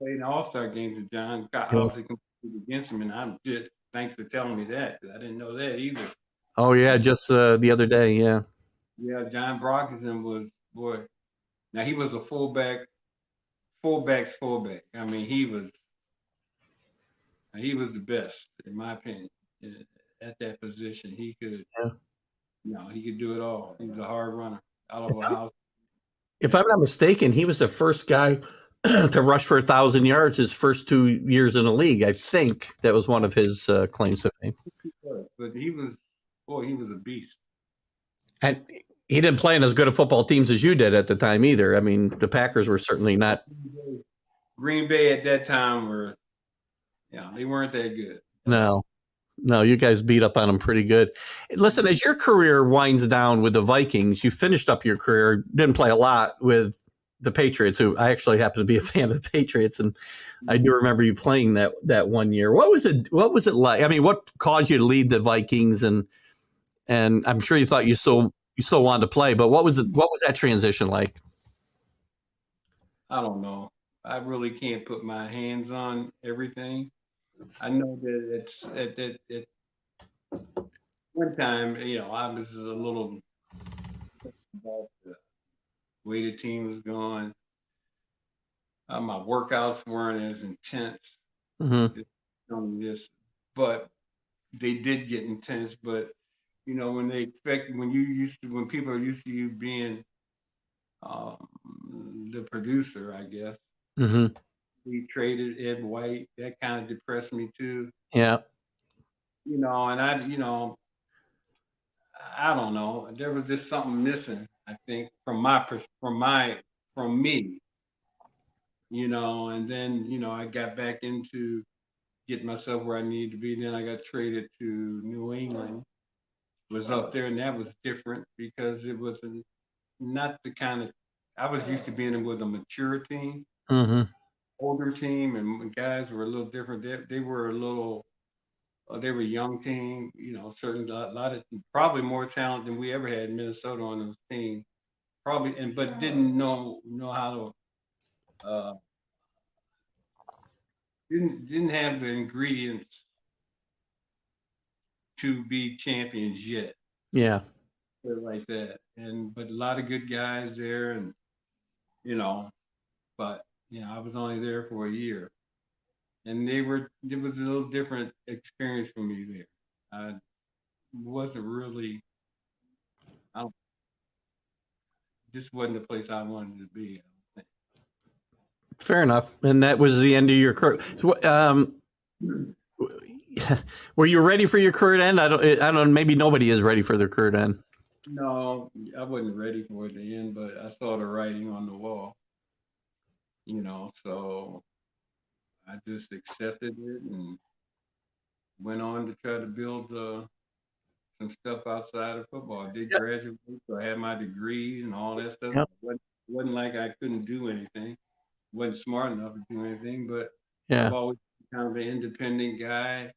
in All-Star games with John. Obviously competed against him, and I'm just thanks for telling me that because I didn't know that either. Oh yeah, just the other day, yeah. Yeah, John Brockington was Now he was a fullback's fullback. I mean, he was the best in my opinion at that position. He could, he could do it all. He was a hard runner out of a house. If I'm not mistaken, he was the first guy to rush for 1,000 yards his first 2 years in the league. I think that was one of his claims to fame. But he was a beast. And he didn't play in as good of football teams as you did at the time either. I mean, the Packers were certainly not. Green Bay at that time they weren't that good. No, you guys beat up on them pretty good. Listen, as your career winds down with the Vikings, you finished up your career, didn't play a lot with the Patriots, who I actually happen to be a fan of the Patriots, and I do remember you playing that 1 year. What was it like? I mean, what caused you to leave the Vikings, and I'm sure you thought you still wanted to play, but what was that transition like? I don't know. I really can't put my hands on everything. I know that it's at one time, I was a little about the way the team was going. My workouts weren't as intense. But they did get intense. But when people are used to you being the producer, I guess. Mm-hmm. We traded Ed White. That kind of depressed me too. Yeah. And I don't know. There was just something missing, I think, from me. And then, I got back into getting myself where I needed to be. Then I got traded to New England, was up there, and that was different because it was not the kind of I was used to being with a mature team, Mm-hmm. older team, and guys were a little different. They were a little they were a young team, certain a lot of probably more talent than we ever had in Minnesota on those teams. Probably, but didn't know how to didn't have the ingredients to be champions yet, Yeah. like that. But a lot of good guys there, and you know, but I was only there for a year, and it was a little different experience for me there. I wasn't really, I don't, this wasn't the place I wanted to be. I don't think. Fair enough. And that was the end of your career. Were you ready for your career to end? I don't. Maybe nobody is ready for their career to end. No, I wasn't ready for it to end, but I saw the writing on the wall. So I just accepted it and went on to try to build some stuff outside of football. I did graduate, so I had my degree and all that stuff. Yep. It wasn't like I couldn't do anything. Wasn't smart enough to do anything, but Yeah. I've always been kind of an independent guy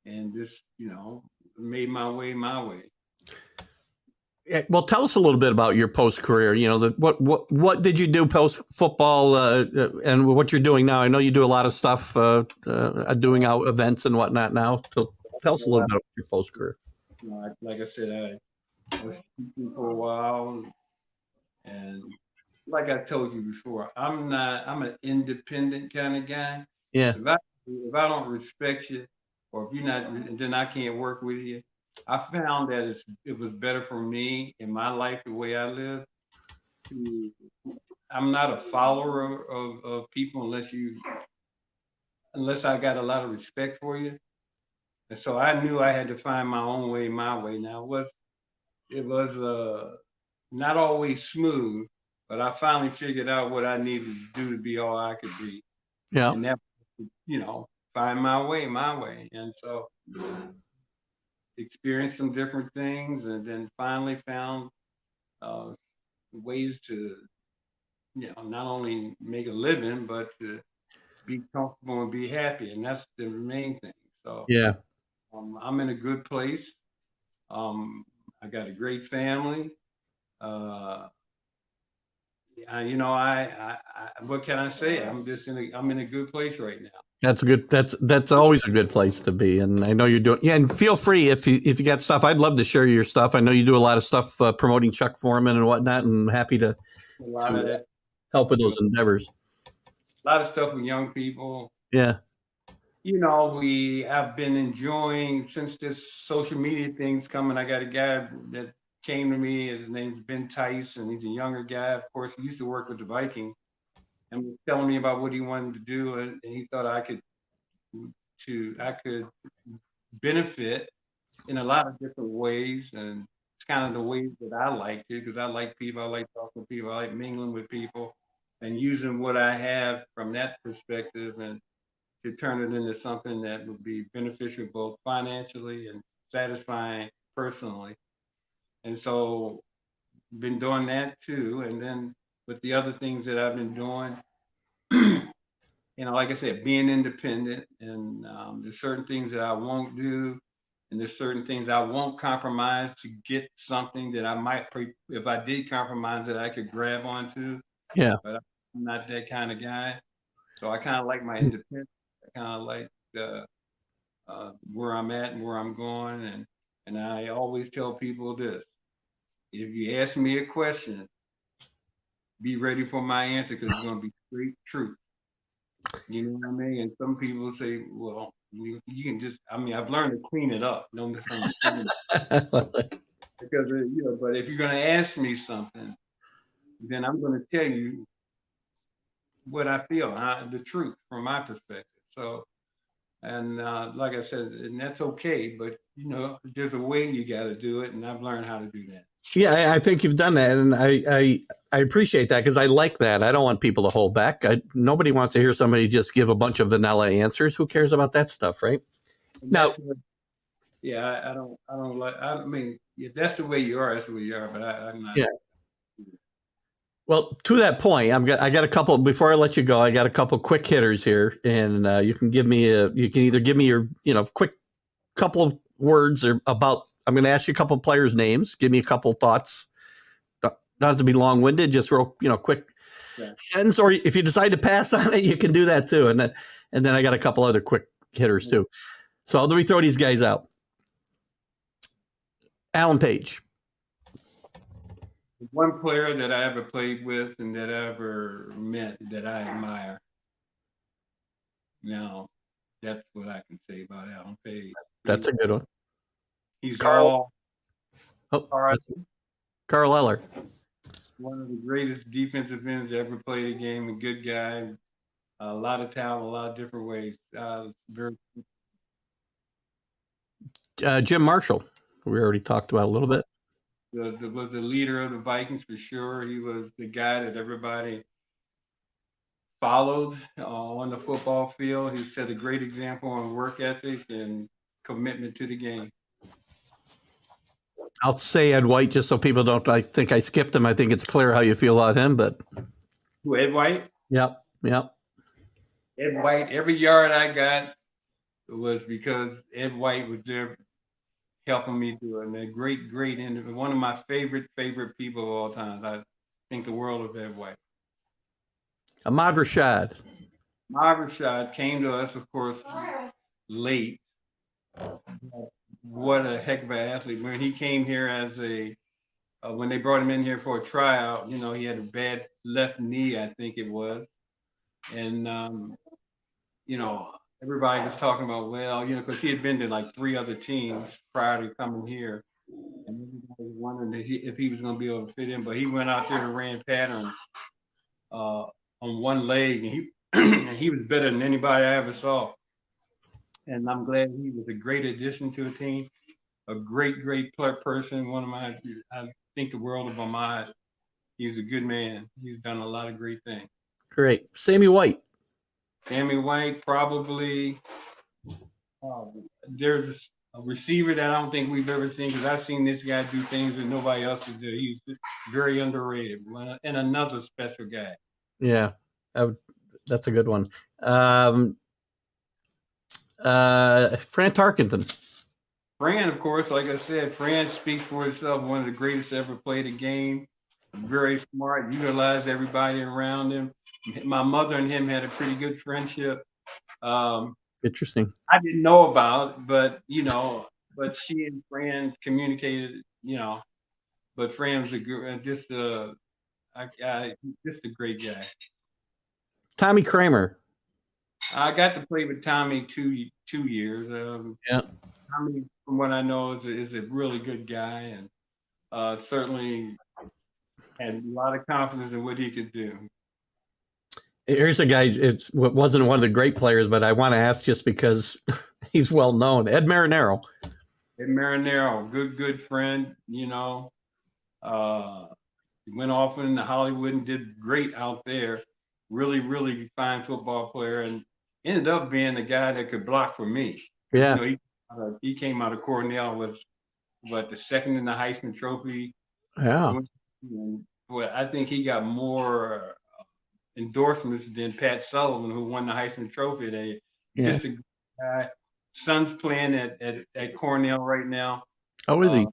and just, made my way my way. Well, tell us a little bit about your post career. What did you do post football, and what you're doing now? I know you do a lot of stuff, doing out events and whatnot now. So tell us a little bit about your post career. Like I said, I was teaching for a while, and like I told you before, I'm an independent kind of guy. Yeah. If I don't respect you, or if you're not, then I can't work with you. I found that it was better for me in my life, the way I live. I'm not a follower of people unless I got a lot of respect for you. And so I knew I had to find my own way, my way. Now it was not always smooth, but I finally figured out what I needed to do to be all I could be. Yeah. And that, find my way, my way. And so experienced some different things, and then finally found ways to, not only make a living, but to be comfortable and be happy. And that's the main thing. So Yeah. I'm in a good place. I got a great family. What can I say? I'm in a good place right now. That's good. That's always a good place to be. And I know you're doing. Yeah, and feel free if you got stuff. I'd love to share your stuff. I know you do a lot of stuff promoting Chuck Foreman and whatnot, and happy to help with those endeavors. A lot of stuff with young people. Yeah. I've been enjoying since this social media thing's coming. I got a guy that came to me. His name's Ben Tice, and he's a younger guy. Of course, he used to work with the Vikings, and was telling me about what he wanted to do, and he thought I could benefit in a lot of different ways, and it's kind of the ways that I like to, because I like people, I like talking to people, I like mingling with people, and using what I have from that perspective and to turn it into something that would be beneficial both financially and satisfying personally. And so been doing that too. And then with the other things that I've been doing, like I said, being independent, and there's certain things that I won't do, and there's certain things I won't compromise to get something that I might, if I did compromise, that I could grab onto. Yeah. But I'm not that kind of guy. So I kind of like my independence. I kind of like where I'm at and where I'm going. And I always tell people this: if you ask me a question, be ready for my answer, because it's going to be straight truth. You know what I mean? And some people say, well, you can just, I've learned to clean it up. Don't misunderstand. Because, but if you're going to ask me something, then I'm going to tell you what I feel, the truth from my perspective. So, and like I said, and that's okay, but there's a way you got to do it, and I've learned how to do that. Yeah, I think you've done that, and I appreciate that, because I like that. I don't want people to hold back. Nobody wants to hear somebody just give a bunch of vanilla answers. Who cares about that stuff, right? And now, Yeah, I don't like. I mean, if that's the way you are, that's the way you are. But I'm not. Yeah. Well, to that point, I got a couple. Before I let you go, I got a couple quick hitters here, and you can give me you can either give me your quick couple of words or about. I'm going to ask you a couple of players' names. Give me a couple of thoughts. Not have to be long winded. Just real quick sentence. Or if you decide to pass on it, you can do that too. And then I got a couple other quick hitters too. So let me throw these guys out. Alan Page. One player that I ever played with and that I ever met that I admire. Now, that's what I can say about Alan Page. That's a good one. He's Carl Eller. One of the greatest defensive ends to ever play the game. A good guy. A lot of talent, a lot of different ways. Very. Jim Marshall. We already talked about a little bit. Was the leader of the Vikings for sure. He was the guy that everybody followed on the football field. He set a great example on work ethic and commitment to the game. I'll say Ed White just so people don't. I think I skipped him. I think it's clear how you feel about him, but who, Ed White? Yep. Ed White. Every yard I got was because Ed White was there helping me do it. And a great individual. One of my favorite people of all time. I think the world of Ed White. Ahmad Rashad. Ahmad Rashad came to us, of course, late. What a heck of an athlete. When he came here as when they brought him in here for a tryout, he had a bad left knee, I think it was. And, everybody was talking about, because he had been to like 3 other teams prior to coming here. And everybody was wondering if he was going to be able to fit in. But he went out there and ran patterns on one leg. And he was better than anybody I ever saw. And I'm glad he was a great addition to the team. A great person. I think the world of Ahmad. He's a good man. He's done a lot of great things. Great. Sammy White. Sammy White, probably. There's a receiver that I don't think we've ever seen, because I've seen this guy do things that nobody else would do. He's very underrated and another special guy. Yeah, that's a good one. Fran Tarkenton. Fran, of course, like I said, Fran speaks for itself. One of the greatest to ever played a game. Very smart, utilized everybody around him. My mother and him had a pretty good friendship. Interesting. I didn't know about, but she and Fran communicated, but Fran was just a great guy. Tommy Kramer. I got to play with Tommy 2 years. Tommy, from what I know, is a really good guy, and certainly had a lot of confidence in what he could do. Here's a guy. It wasn't one of the great players, but I want to ask just because he's well known. Ed Marinaro. Ed Marinaro, good friend. He went off into Hollywood and did great out there. Really fine football player, and ended up being the guy that could block for me. Yeah. He came out of Cornell with the second in the Heisman Trophy. Yeah. Well, I think he got more endorsements than Pat Sullivan, who won the Heisman Trophy. Just a good guy. Son's playing at Cornell right now. Oh, is he?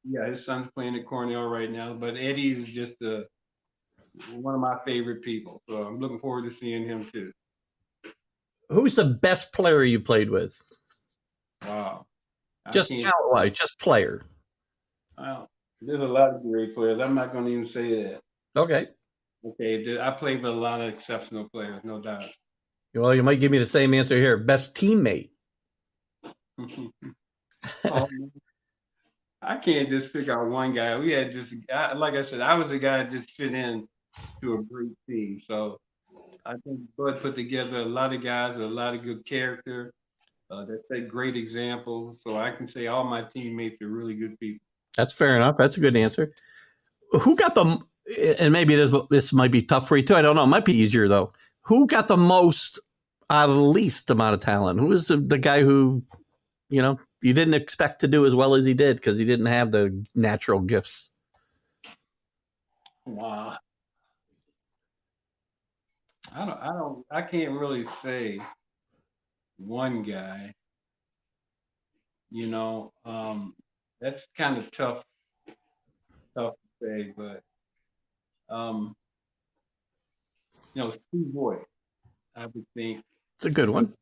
Yeah, his son's playing at Cornell right now. But Eddie is just one of my favorite people. So I'm looking forward to seeing him too. Who's the best player you played with? Wow. Just talent-wise, just player. Wow. There's a lot of great players. I'm not going to even say that. Okay. I played with a lot of exceptional players, no doubt. Well, you might give me the same answer here. Best teammate. I can't just pick out one guy. We had like I said, I was a guy that just fit in to a great team. So I think Bud put together a lot of guys with a lot of good character that set great examples. So I can say all my teammates are really good people. That's fair enough. That's a good answer. Who got the, and maybe this might be tough for you too. I don't know. It might be easier though. Who got the most out of the least amount of talent? Who was the guy who, you didn't expect to do as well as he did because he didn't have the natural gifts? Wow. I can't really say one guy, that's kind of tough to say, but, Steve Boyd, I would think. It's a good one.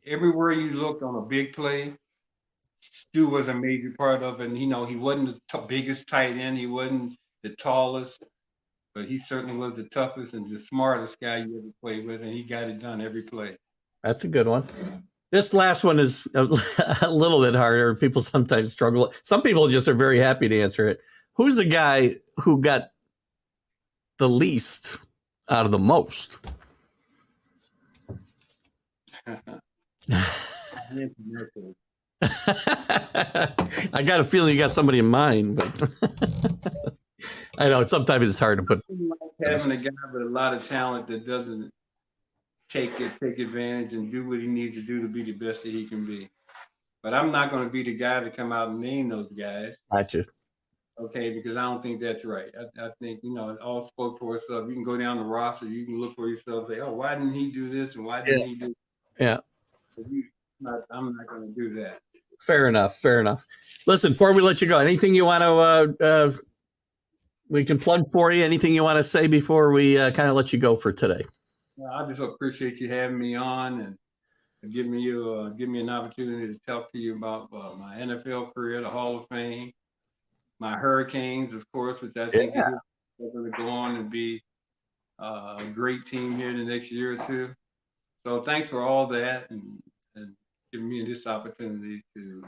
Everywhere you looked on a big play, Stu was a major part of it. And, he wasn't the biggest tight end. He wasn't the tallest, but he certainly was the toughest and the smartest guy you ever played with. And he got it done every play. That's a good one. This last one is a little bit harder. People sometimes struggle. Some people just are very happy to answer it. Who's the guy who got the least out of the most? I got a feeling you got somebody in mind, but I know sometimes it's hard to put. Having a guy with a lot of talent that doesn't take advantage and do what he needs to do to be the best that he can be. But I'm not going to be the guy to come out and name those guys. Gotcha. Okay, because I don't think that's right. I think, it all spoke for itself. You can go down the roster, you can look for yourself, say, oh, why didn't he do this and why didn't he do that? Yeah. I'm not going to do that. Fair enough. Listen, before we let you go, anything you want to, we can plug for you? Anything you want to say before we kind of let you go for today? I just appreciate you having me on and give me an opportunity to talk to you about my NFL career, the Hall of Fame, my Hurricanes, of course, which I think are going to go on and be a great team here in the next year or two. So thanks for all that and giving me this opportunity to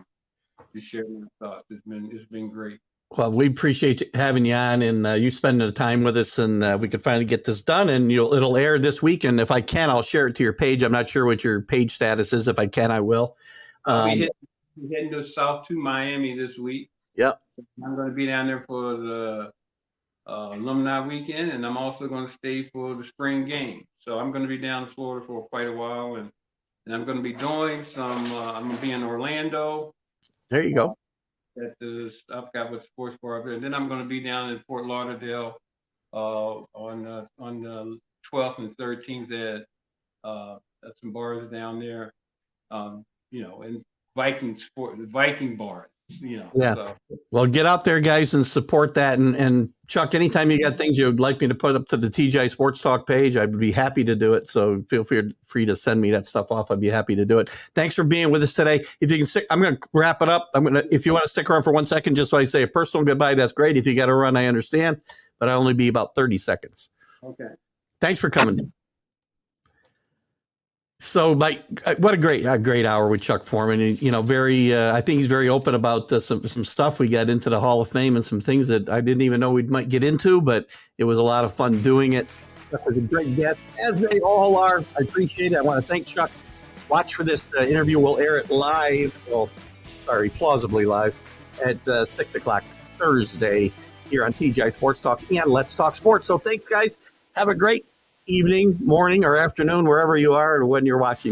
share my thoughts. It's been great. Well, we appreciate having you on and you spending the time with us, and we could finally get this done. And it'll air this week. And if I can, I'll share it to your page. I'm not sure what your page status is. If I can, I will. I'll be heading south to Miami this week. Yep. I'm going to be down there for the alumni weekend, and I'm also going to stay for the spring game. So I'm going to be down in Florida for quite a while, and I'm going to be doing some. I'm going to be in Orlando. There you go. At the I've with Sports Bar up there. And then I'm going to be down in Fort Lauderdale on the 12th and 13th at some bars down there. And Viking bars. Yeah. So. Well, get out there, guys, and support that. And Chuck, anytime you got things you would like me to put up to the TGI Sports Talk page, I would be happy to do it. So feel free to send me that stuff off. I'd be happy to do it. Thanks for being with us today. If you can stick, I'm going to wrap it up. If you want to stick around for 1 second, just so I say a personal goodbye, that's great. If you got to run, I understand, but I'll only be about 30 seconds. Okay. Thanks for coming. So, Mike, what a great hour with Chuck Foreman. And, I think he's very open about some stuff. We got into the Hall of Fame and some things that I didn't even know we might get into, but it was a lot of fun doing it. Chuck was a great guest, as they all are. I appreciate it. I want to thank Chuck. Watch for this interview. We'll air it live. Well, plausibly live at 6 o'clock Thursday here on TGI Sports Talk and Let's Talk Sports. So thanks, guys. Have a great evening, morning, or afternoon, wherever you are or when you're watching.